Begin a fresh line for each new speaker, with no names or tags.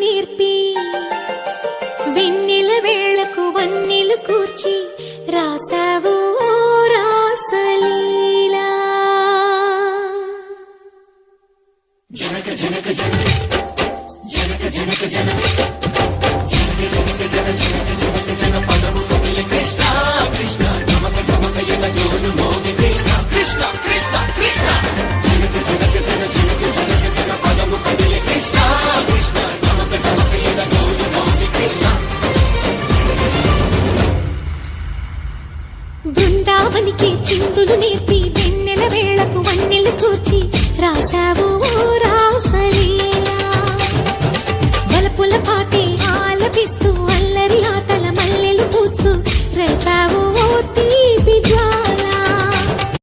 నేర్పి వెన్నెల వేళకు వన్నెలు కూర్చి రాసావు రాసలీలా. జనక జనక జన జనక జనక జన జనక జనక జన జనక జనక జన పదము కవిల కృష్ణ కృష్ణ నమక నమక యద యోలు మోగి కృష్ణ కృష్ణ కృష్ణ కృష్ణ జనక జనక జన జనక జనక జన పదము కవిల కృష్ణ కృష్ణ నమక నమక యద యోలు మోగి కృష్ణ. బృందావనికి చిందులు నేర్పి వెన్నెల వేళకు వన్నెలు కూర్చి రాసావు